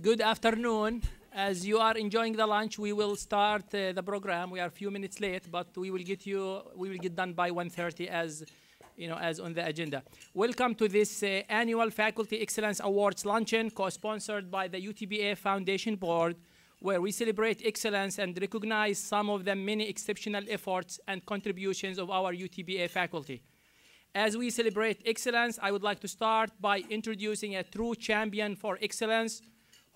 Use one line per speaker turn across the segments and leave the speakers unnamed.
Good afternoon. As you are enjoying the lunch, we will start the program. We are a few minutes late, but we will get done by 1:30 as on the agenda. Welcome to this annual Faculty Excellence Awards luncheon, co-sponsored by the UTPA Foundation Board, where we celebrate excellence and recognize some of the many exceptional efforts and contributions of our UTPA faculty. As we celebrate excellence, I would like to start by introducing a true champion for excellence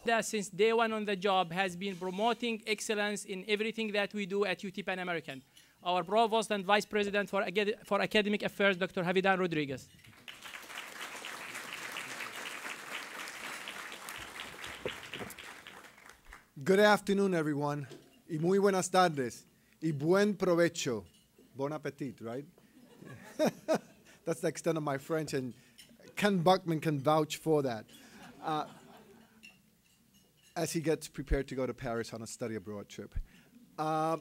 that since day one on the job has been promoting excellence in everything that we do at UT Pan American. Our Provost and Vice President for Academic Affairs, Dr. Javier Rodriguez.
Good afternoon, everyone. Y muy buenas tardes. Y buen provecho. Bon appetit, right? That's the extent of my French, and Ken Buckman can vouch for that. As he gets prepared to go to Paris on a study abroad trip. I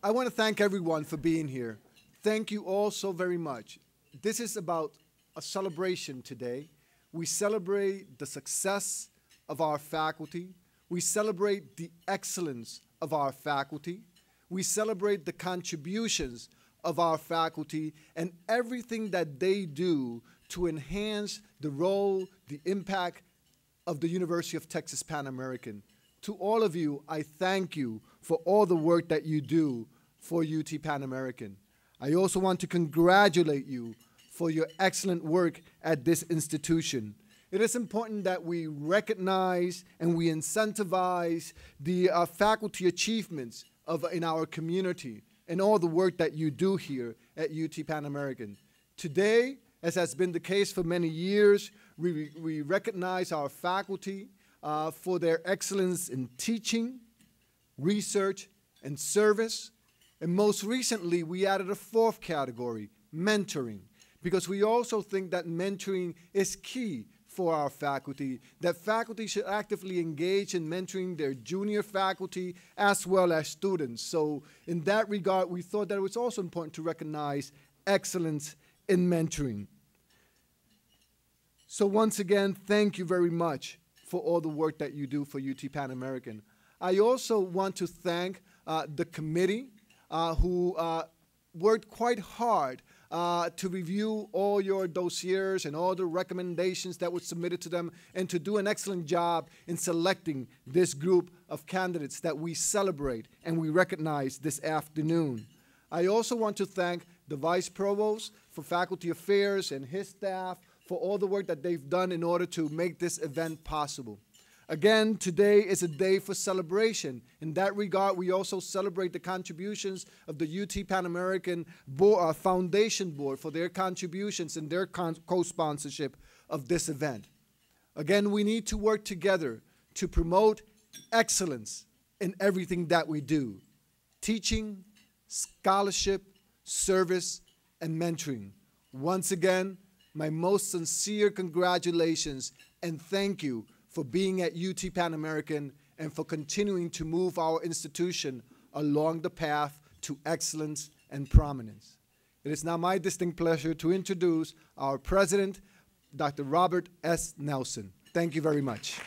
want to thank everyone for being here. Thank you all so very much. This is about a celebration today. We celebrate the success of our faculty. We celebrate the excellence of our faculty. We celebrate the contributions of our faculty and everything that they do to enhance the role, the impact of the University of Texas Pan American. To all of you, I thank you for all the work that you do for UT Pan American. I also want to congratulate you for your excellent work at this institution. It is important that we recognize and we incentivize the faculty achievements in our community and all the work that you do here at UT Pan American. Today, as has been the case for many years, we recognize our faculty for their excellence in teaching, research, and service. And most recently, we added a fourth category, mentoring, because we also think that mentoring is key for our faculty, that faculty should actively engage in mentoring their junior faculty as well as students. So in that regard, we thought that it was also important to recognize excellence in mentoring. So once again, thank you very much for all the work that you do for UT Pan American. I also want to thank the committee who worked quite hard to review all your dossiers and all the recommendations that were submitted to them and to do an excellent job in selecting this group of candidates that we celebrate and we recognize this afternoon. I also want to thank the Vice Provost for Faculty Affairs and his staff for all the work that they've done in order to make this event possible. Again, today is a day for celebration. In that regard, we also celebrate the contributions of the UT Pan American Foundation Board for their contributions and their co-sponsorship of this event. Again, we need to work together to promote excellence in everything that we do: teaching, scholarship, service, and mentoring. Once again, my most sincere congratulations and thank you for being at UT Pan American and for continuing to move our institution along the path to excellence and prominence. It is now my distinct pleasure to introduce our president, Dr. Robert S. Nelson. Thank you very much.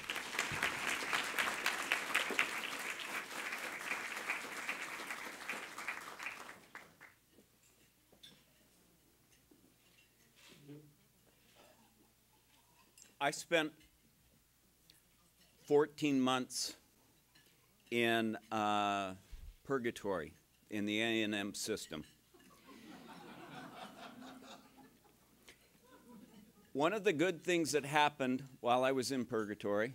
I spent 14 months in purgatory in the A&M system. One of the good things that happened while I was in purgatory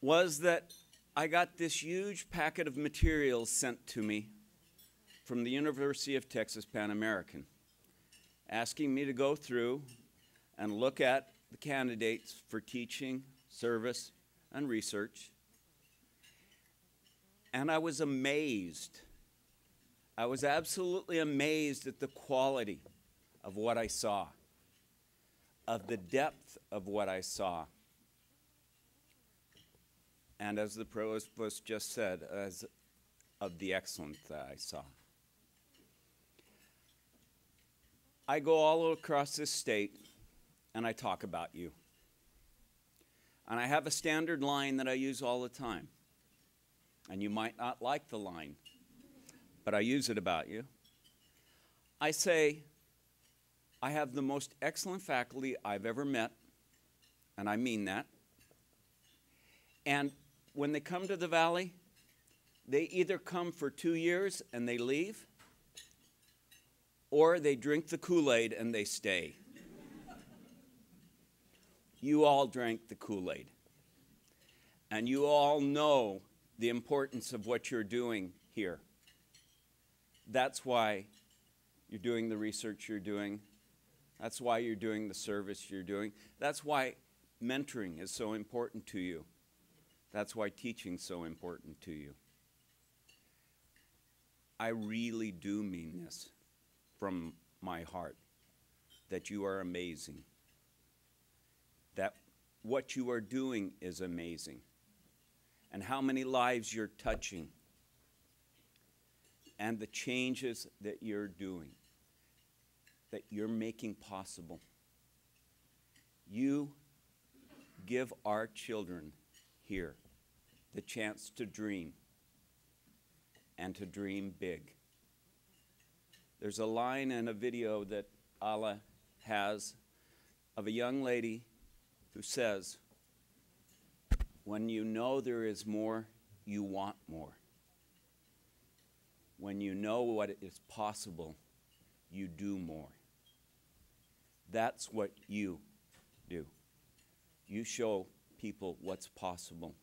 was that I got this huge packet of materials sent to me from the University of Texas Pan American, asking me to go through and look at the candidates for teaching, service, and research. And I was amazed. I was absolutely amazed at the quality of what I saw, of the depth of what I saw. And as the Provost just said, as of the excellence that I saw. I go all across this state and I talk about you. And I have a standard line that I use all the time. And you might not like the line, but I use it about you. I say, I have the most excellent faculty I've ever met, and I mean that. And when they come to the Valley, they either come for 2 years and they leave, or they drink the Kool-Aid and they stay. You all drank the Kool-Aid, and you all know the importance of what you're doing here. That's why you're doing the research you're doing. That's why you're doing the service you're doing. That's why mentoring is so important to you. That's why teaching's so important to you. I really do mean this from my heart, that you are amazing, that what you are doing is amazing, and how many lives you're touching, and the changes that you're doing, that you're making possible. You give our children here the chance to dream, and to dream big. There's a line in a video that Allah has of a young lady who says, when you know there is more, you want more. When you know what is possible, you do more. That's what you do. You show people what's possible.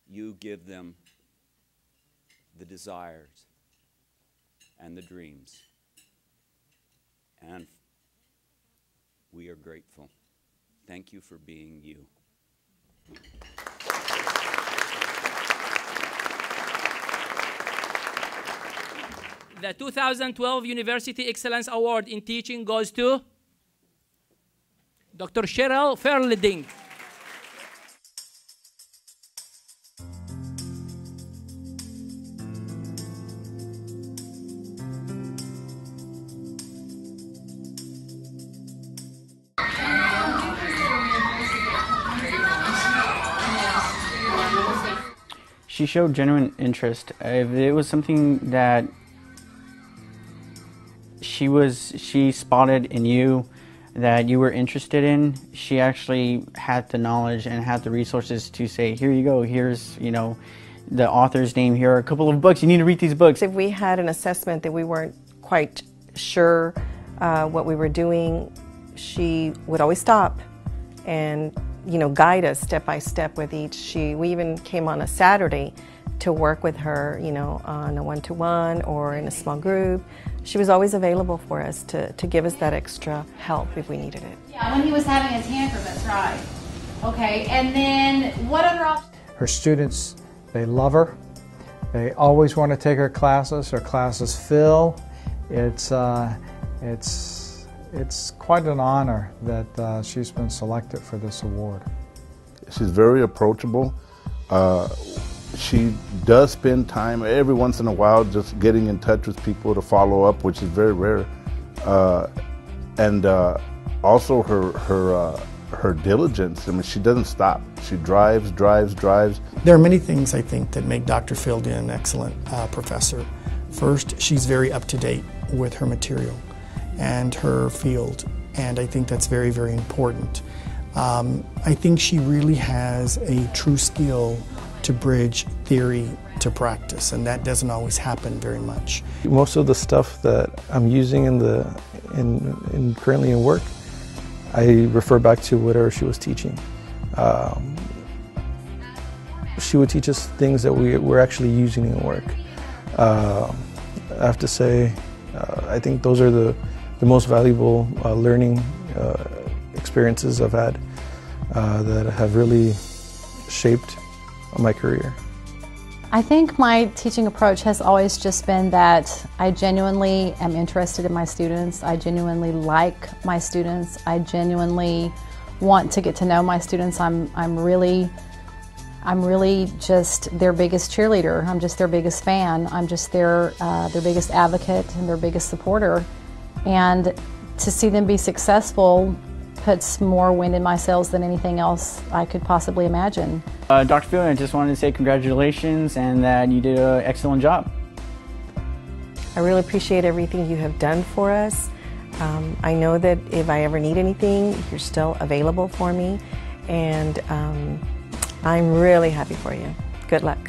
You give them the desires and the dreams. And we are grateful. Thank you for being you.
The 2012 University Excellence Award in Teaching goes to Dr. Cheryl Fair.
She showed genuine interest. If it was something that she spotted in you that you were interested in, she actually had the knowledge and had the resources to say, here you go, here's, you know, the author's name, here are a couple of books, you need to read these books.
If we had an assessment that we weren't quite sure what we were doing, she would always stop and, you know, guide us step by step with each. We even came on a Saturday to work with her, you know, on a one-to-one or in a small group. She was always available for us to give us that extra help if we needed it.
Yeah, when he was having a tantrum, that's right. Okay, and then what other options?
Her students, they love her. They always want to take her classes. Her classes fill. It's quite an honor that she's been selected for this award.
She's very approachable. She does spend time every once in a while just getting in touch with people to follow up, which is very rare. And also her diligence. I mean, she doesn't stop. She drives.
There are many things, I think, that make Dr. Fielden an excellent professor. First, she's very up to date with her material and her field, and I think that's very, very important. I think she really has a true skill to bridge theory to practice, and that doesn't always happen very much.
Most of the stuff that I'm using currently in work, I refer back to whatever she was teaching. She would teach us things that we're actually using in work. I have to say, I think those are the most valuable learning experiences I've had that have really shaped my career.
I think my teaching approach has always just been that I genuinely am interested in my students. I genuinely like my students. I genuinely want to get to know my students. I'm really just their biggest cheerleader. I'm just their biggest fan. I'm just their biggest advocate and their biggest supporter. And to see them be successful puts more wind in my sails than anything else I could possibly imagine.
Dr. Fielding, I just wanted to say congratulations and that you did an excellent job.
I really appreciate everything you have done for us. I know that if I ever need anything, you're still available for me, and I'm really happy for you. Good luck.